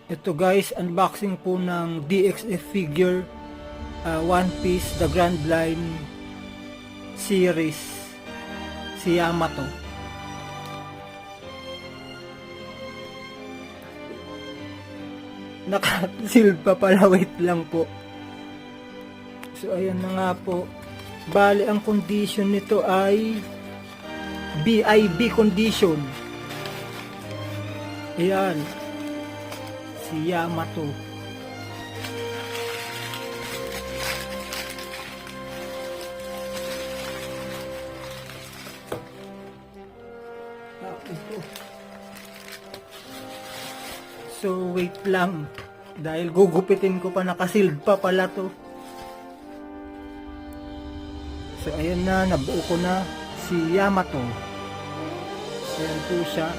Ito guys, unboxing po ng DXF figure, One Piece The Grand Line series, si Yamato. Naka-sealed pa pala, wait lang po. So ayan na nga po. Bali ang condition nito ay BIB condition. Ayan, si Yamato. Ito. So wait lang, dahil gugupitin ko pa, nakasealed pa pala to. So ayan na, nabuo ko na si Yamato. Ayan po siya.